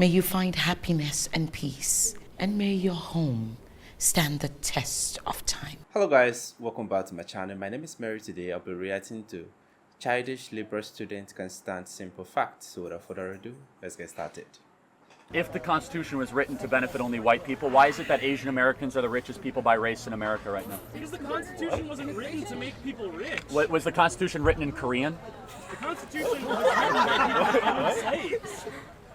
May you find happiness and peace, and may your home stand the test of time. Hello guys, welcome back to my channel. My name is Mary. Today I'll be reacting to Childish Lib student can stand simple facts. So without further ado, let's get started. If the Constitution was written to benefit only white people, why is it that Asian Americans are the richest people by race in America right now? Because the Constitution wasn't written to make people rich. Was the Constitution written in Korean? The Constitution was written by people owned slaves.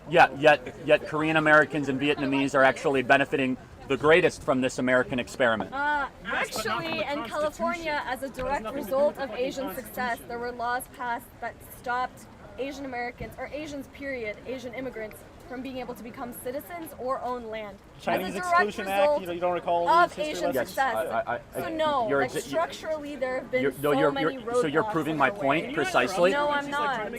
Yeah, yet Korean Americans and Vietnamese are actually benefiting the greatest from this American experiment. Actually, in California, as a direct result of Asian success, there were laws passed that stopped Asian Americans, or Asians period, Asian immigrants, from being able to become citizens or own land. Chinese Exclusion Act, you don't recall of Asian Yes, success. So no, like structurally there have been so many roadblocks. So you're proving my point precisely? No, I'm not.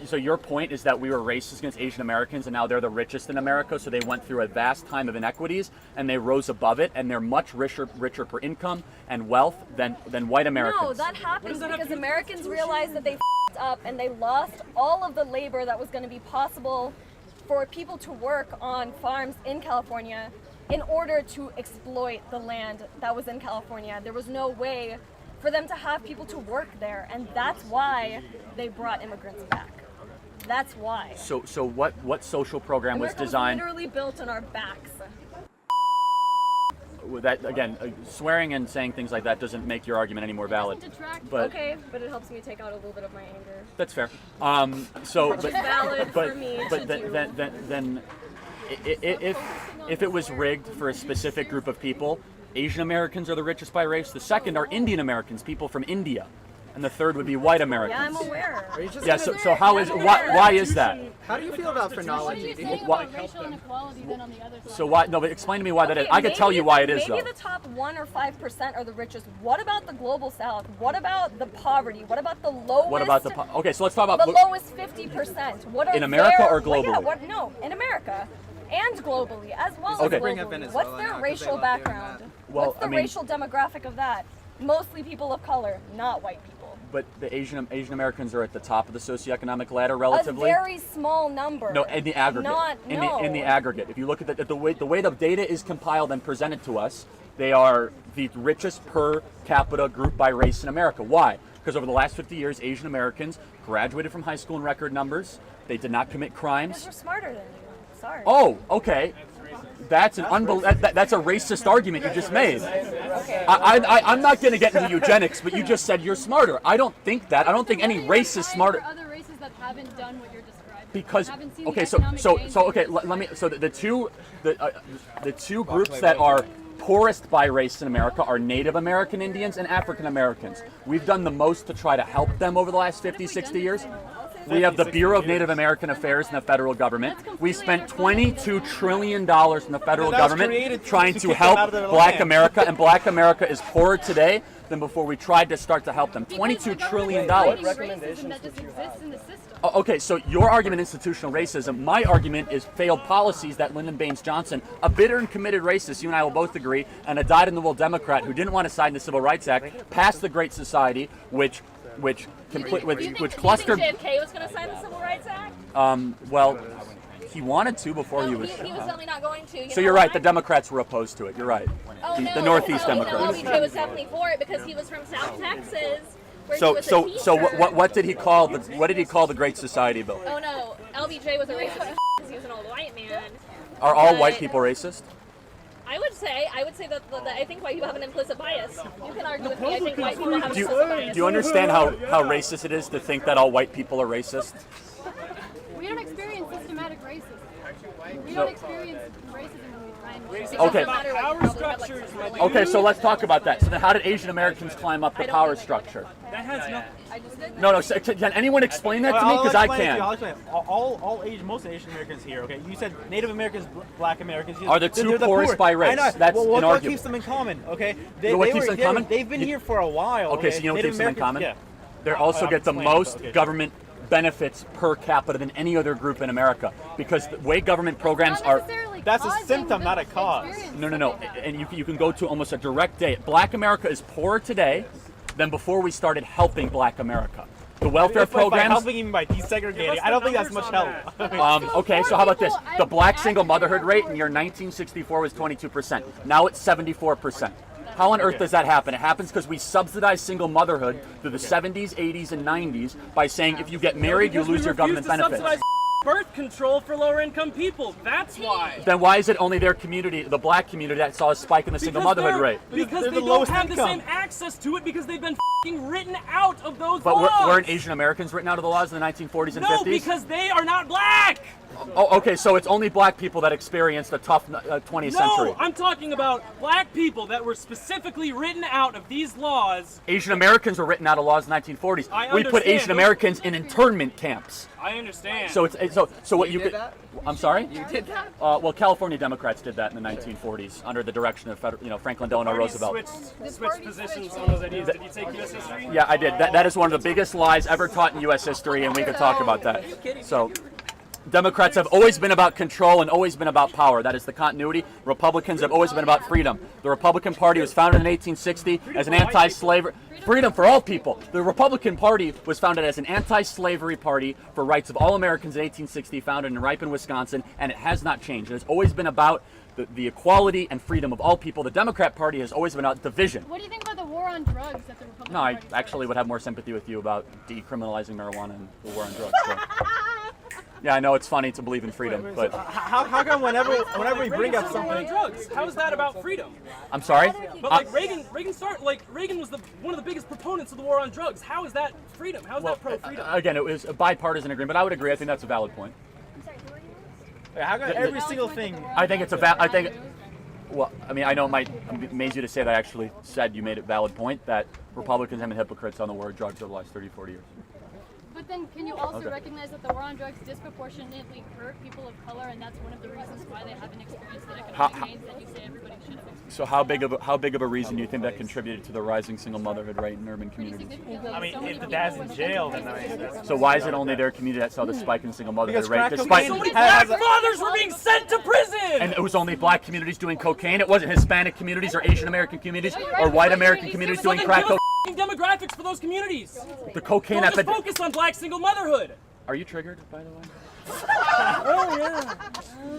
So your point is that we were racist against Asian Americans and now they're the richest in America, so they went through a vast time of inequities and they rose above it and they're much richer per income and wealth than white Americans. No, that happens because Americans realized that they f***ed up and they lost all of the labor that was going to be possible for people to work on farms in California in order to exploit the land that was in California. There was no way for them to have people to work there, and that's why they brought immigrants back. That's why. So what social program was designed? Was literally built on our backs. That again, swearing and saying things like that doesn't make your argument any more valid. But okay, but it helps me take out a little bit of my anger. That's fair. Valid for me but to do. then if it was rigged for a specific group of people, Asian Americans are the richest by race. The second are Indian Americans, people from India. And the third would be white Americans. Yeah, I'm aware. Yeah, so how is why is that? How do you feel about phrenology? Racial inequality then on the other side? So why? No, but explain to me why that is. Okay, I could tell you why it is though. Maybe the top 1 or 5% are the richest. What about the global South? What about the poverty? What about the lowest? What about okay, so let's talk about the lowest 50%. What are in America their, or globally? No, in America. And globally, as well Okay. as globally. What's their racial background? Well, What's the racial demographic of that? Mostly people of color, not white people. But the Asian Americans are at the top of the socioeconomic ladder relatively. A very small number. No, in the aggregate. In the aggregate. If you look at the way the data is compiled and presented to us, they are the richest per capita group by race in America. Why? Because over the last 50 years, Asian Americans graduated from high school in record numbers. They did not commit crimes. Because we're smarter than you. Sorry. Oh, okay. That's that's a racist argument you just made. Okay. I'm not going to get into eugenics, but you just said you're smarter. I don't think that. I don't think any race is smarter. There are other races that haven't done what you're describing. Because the two groups that are poorest by race in America are Native American Indians and African Americans. We've done the most to try to help them over the last 50, 60 years. We have the Bureau of Native American Affairs in the federal government. We spent $22 trillion in the federal government trying to help Black America, and Black America is poorer today than before we tried to start to help them. $22 trillion. Okay, so your argument, institutional racism. My argument is failed policies that Lyndon Baines Johnson, a bitter and committed racist, you and I will both agree, and a dyed-in-the-wool Democrat who didn't want to sign the Civil Rights Act, passed the Great Society, which clustered. JFK was going to sign the Civil Rights Act? Well, he wanted to before he was. He was definitely not going to. So you're right. The Democrats were opposed to it. You're right. Oh, The Northeast Democrats. LBJ was definitely for it because he was from South Texas. So what did he call the Great Society bill? Oh no, LBJ was a racist because he was an old white man. Are all white people racist? I would say that I think white people have an implicit bias. You can argue with me. I think white people have an implicit bias. Do you understand how racist it is to think that all white people are racist? We don't experience systematic racism. We don't experience racism when we find Okay. Power structures. Okay, so let's talk about that. So then how did Asian Americans climb up the power structure? That has no. I just did. No, can anyone explain that to me? Because I can't. I'll explain. Most Asian Americans here, okay? You said Native Americans, Black Americans. Are the two poorest by race? That's inarguable. What inarguable. keeps them in common, okay? What keeps them in common? They've been here for a while. Okay, so you know what keeps them in common? Yeah. They also get the most government benefits per capita than any other group in America, because the way government programs are. That's a symptom, not a cause. No. And you can go to almost a direct date. Black America is poorer today than before we started helping Black America. The welfare It's like by programs. helping even by desegregating. I don't think that's much help. Okay, so how about this? The black single motherhood rate in year 1964 was 22%. Now it's 74%. How on earth does that happen? It happens because we subsidize single motherhood through the 70s, 80s, and 90s by saying if you get married, you lose your government benefits. Birth control for lower income people. That's why. Then why is it only their community, the black community, that saw a spike in the single motherhood rate? Because They're they the don't lowest have the income. same access to it because they've been written out of those But laws. weren't Asian Americans written out of the laws in the 1940s and No, 50s? because they are not black. Oh, okay, so it's only black people that experienced a tough 20th century. No, I'm talking about black people that were specifically written out of these laws. Asian Americans were written out of laws in the 1940s. I We put understand. Asian Americans in internment camps. I understand. So it's so what you could. that? I'm sorry. You did that? Well, California Democrats did that in the 1940s under the direction of Franklin Delano Parties Roosevelt. switched positions on those ideas. Did you take U.S. history? Yeah, I did. That is one of the biggest lies ever taught in U.S. history, and we could talk about that. So. Democrats have always been about control and always been about power. That is the continuity. Republicans have always been about freedom. The Republican Party was founded in 1860 as an anti-slavery... Freedom for all people. The Republican Party was founded as an anti-slavery party for rights of all Americans in 1860, founded in Ripon, Wisconsin, and it has not changed. It has always been about the equality and freedom of all people. The Democrat Party has always been about division. What do you think about the war on drugs that the Republican No, I Party actually would have more sympathy with you about decriminalizing marijuana and the war on drugs. So. Yeah, I know it's funny to believe in freedom, but How come whenever we bring up War on something, drugs. How is that about freedom? I'm sorry. But like Reagan was one of the biggest proponents of the war on drugs. How is that freedom? How is that pro-freedom? Again, it was a bipartisan agreement, but I would agree. I think that's a valid point. how come every single thing? I think it's a I think. Well, I mean, I know it might amaze you to say that I actually said you made a valid point that Republicans have been hypocrites on the war on drugs over the last 30, 40 years. But then can you also Okay. recognize that the war on drugs disproportionately hurt people of color, and that's one of the reasons why they haven't experienced the economic gains that you say everybody should have experienced? So how big of a reason do you think that contributed to the rising single motherhood rate in urban Pretty communities? significantly. I mean, So many if the people dad's were in so jail, confused then as to that's- So why is it only their community that saw the spike in single motherhood Because rate? crack Despite cocaine So many has black a- fathers were being sent to prison. and it was only black communities doing cocaine. It wasn't Hispanic communities or Asian American communities or white American communities doing crack cocaine. Demographics for those communities. The cocaine Don't just epidemic. focus on black single motherhood. Are you triggered, by the way?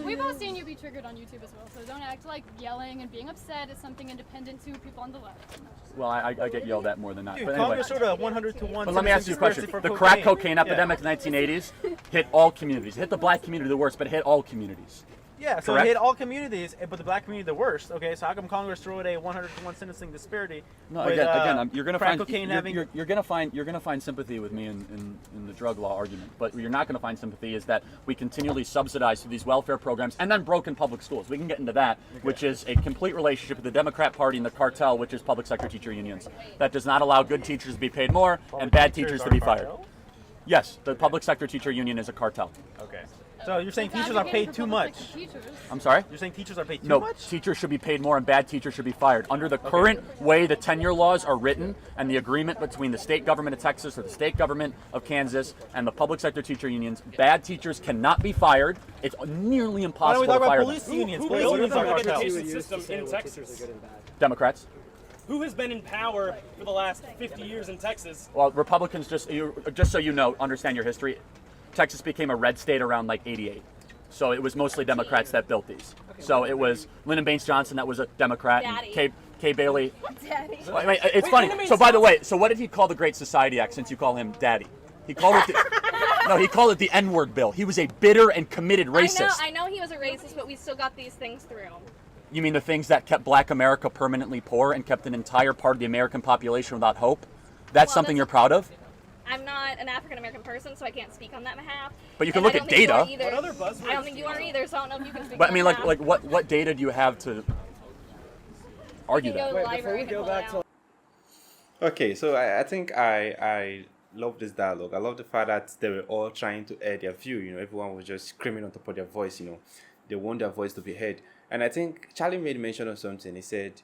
We've all seen you be triggered on YouTube as well, so don't act like yelling and being upset is something independent to people on the left. Well, I get yelled at more than that. Dude, But anyway. Congress sort of 100 to 1. But let me ask you a question. conspiracy The for crack cocaine Yeah. epidemic in the 1980s hit all communities. It hit the black community the worst, but it hit all communities. Yeah, so Correct? it hit all communities, but the black community the worst. Okay, so how come Congress threw a 100 to 1 sentencing disparity? No, with, again, you're gonna crack find cocaine having. you're gonna find sympathy with me in the drug law argument. But what you're not gonna find sympathy is that we continually subsidize through these welfare programs and then broken public schools. We can get into that, which is a complete relationship with the Democrat Party and the cartel, which is public sector teacher unions, that does not allow good teachers to be paid more and bad teachers to be fired. Yes, the public sector teacher union is a cartel. Okay. So you're saying It's teachers are advocating paid for too public much? sector teachers. I'm sorry? You're saying teachers are paid too No, much? teachers should be paid more and bad teachers should be fired. Under the current way the tenure laws are written and the agreement between the state government of Texas or the state government of Kansas and the public sector teacher unions, bad teachers cannot be fired. It's nearly Why don't impossible we to talk about fire police them. unions? Who Police built unions the are public cartels. education system in Texas? Democrats. Who has been in power for the last 50 years in Texas? Well, Republicans, just so you know, understand your history, Texas became a red state around like 88. So it was mostly Democrats that built these. So it was Lyndon Baines Johnson that was a Democrat, Daddy. and Kay Bailey. Daddy. Wait, it's Wait, funny. Lyndon So Baines by the way, so what did he call the Great Society Act since you call him Daddy? He called it he called it the N-word bill. He was a bitter and committed racist. I know he was a racist, but we still got these things through. You mean the things that kept black America permanently poor and kept an entire part of the American population without hope? That's Well, something that's- you're proud of? I'm not an African American person, so I can't speak on that behalf. But you can And look I at don't think you data. are either. What other buzzwords I don't think you are either, so I don't know if you can speak But I on mean, that. like what data do you have to argue You can that? go to the library and pull it out. Okay, so I think I love this dialogue. I love the fact that they were all trying to air their view. You know, everyone was just screaming on top of their voice. You know, they want their voice to be heard. And I think Charlie made mention of something. He said,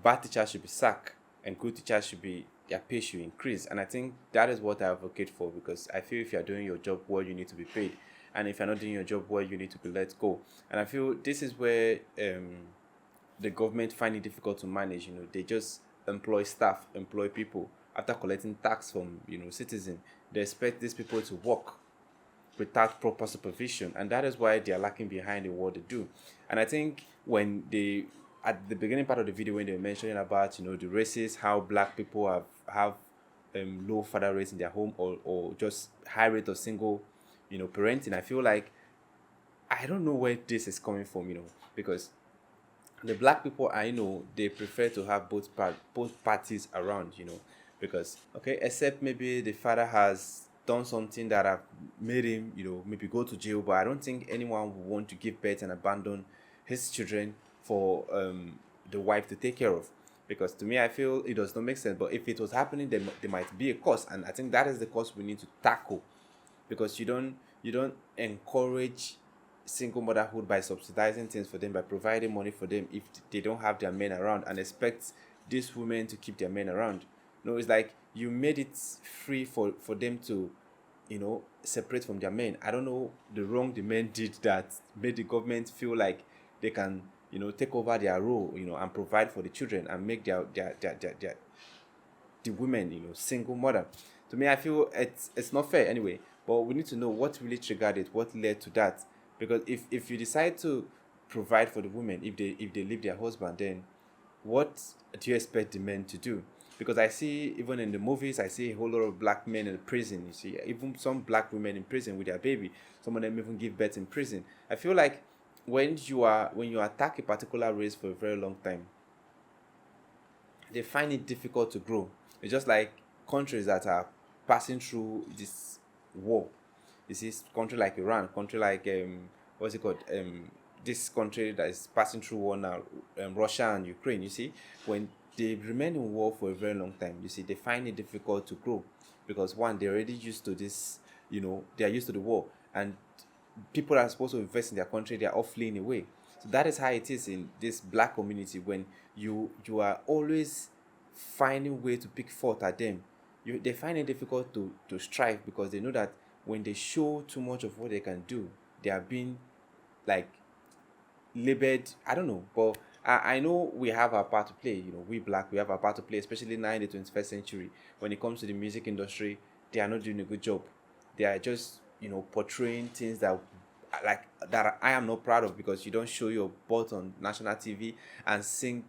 bad teachers should be sacked and good teachers should be, their pay should increase. And I think that is what I advocate for, because I feel if you're doing your job well, you need to be paid. And if you're not doing your job well, you need to be let go. And I feel this is where the government find it difficult to manage. You know, they just employ staff, employ people, after collecting tax from, citizens, they expect these people to work without proper supervision, and that is why they are lacking behind in what they do. And I think when they, at the beginning part of the video, when they were mentioning about the races, how black people have low father rates in their home, or just high rate of single parenting, I feel like I don't know where this is coming from, because the black people I know, they prefer to have both parties around, because okay, except maybe the father has done something that have made him, maybe go to jail, but I don't think anyone would want to give birth and abandon his children for the wife to take care of. Because to me, I feel it does not make sense. But if it was happening, there might be a cause, and I think that is the cause we need to tackle. Because you don't encourage single motherhood by subsidizing things for them, by providing money for them if they don't have their men around, and expect these women to keep their men around. No, it's like you made it free for them to separate from their men. I don't know the wrong the men did that made the government feel like they can take over their role, and provide for the children and make the women single mother. To me, I feel it's not fair anyway. But we need to know what really triggered it, what led to that. Because if you decide to provide for the women, if they leave their husband, then what do you expect the men to do? Because I see, even in the movies, I see a whole lot of black men in prison. You see, even some black women in prison with their baby. Some of them even give birth in prison. I feel like when you attack a particular race for a very long time, they find it difficult to grow. It's just like countries that are passing through this war. You see, country like Iran, country like what's it called? This country that is passing through war now, Russia and Ukraine. You see, when they remain in war for a very long time, you see, they find it difficult to grow, because one, they're already used to this. They are used to the war, and people are supposed to invest in their country, they are all fleeing away. So that is how it is in this black community. When you are always finding way to pick fault at them, they find it difficult to strive, because they know that when they show too much of what they can do, they are being like labeled. I don't know, but I know we have our part to play. We black, we have our part to play, especially now in the 21st century. When it comes to the music industry, they are not doing a good job. They are just portraying things that I am not proud of, because you don't show your butt on national TV and sing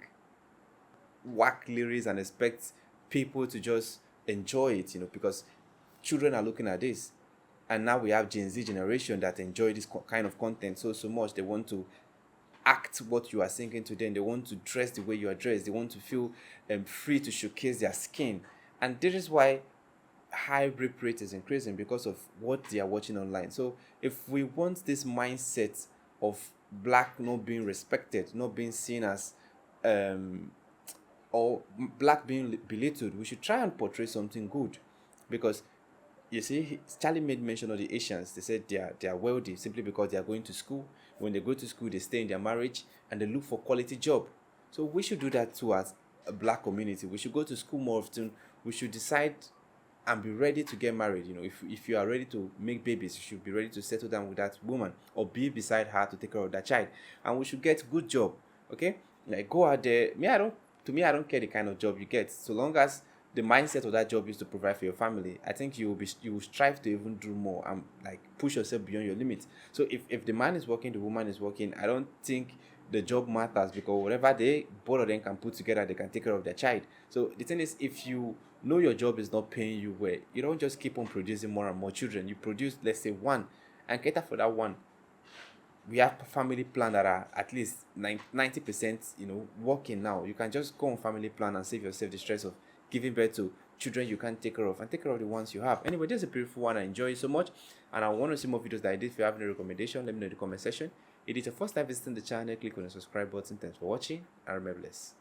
whack lyrics and expect people to just enjoy it, because children are looking at this. And now we have Gen Z generation that enjoy this kind of content so much. They want to act what you are singing to them. They want to dress the way you are dressed. They want to feel free to showcase their skin. And this is why high rape rate is increasing, because of what they are watching online. So if we want this mindset of black not being respected, not being seen as or black being belittled, we should try and portray something good. Because you see, Charlie made mention of the Asians. They said they are wealthy simply because they are going to school. When they go to school, they stay in their marriage and they look for quality job. So we should do that too as a black community. We should go to school more often. We should decide and be ready to get married. If you are ready to make babies, you should be ready to settle down with that woman or be beside her to take care of that child. And we should get good job. Okay, like go out there. I don't care the kind of job you get, so long as the mindset of that job is to provide for your family. I think you will strive to even do more and like push yourself beyond your limits. So if the man is working, the woman is working, I don't think the job matters, because whatever both of them can put together, they can take care of their child. So the thing is, if you know your job is not paying you well, you don't just keep on producing more and more children. You produce, let's say, one, and cater for that one. We have family plan that are at least 90% working now. You can just go on family plan and save yourself the stress of giving birth to children you can't take care of, and take care of the ones you have. Anyway, this is a beautiful one. I enjoy it so much, and I want to see more videos that I did. If you have any recommendation, let me know in the comment section. If it's your first time visiting the channel, click on the subscribe button. Thanks for watching, and remember this.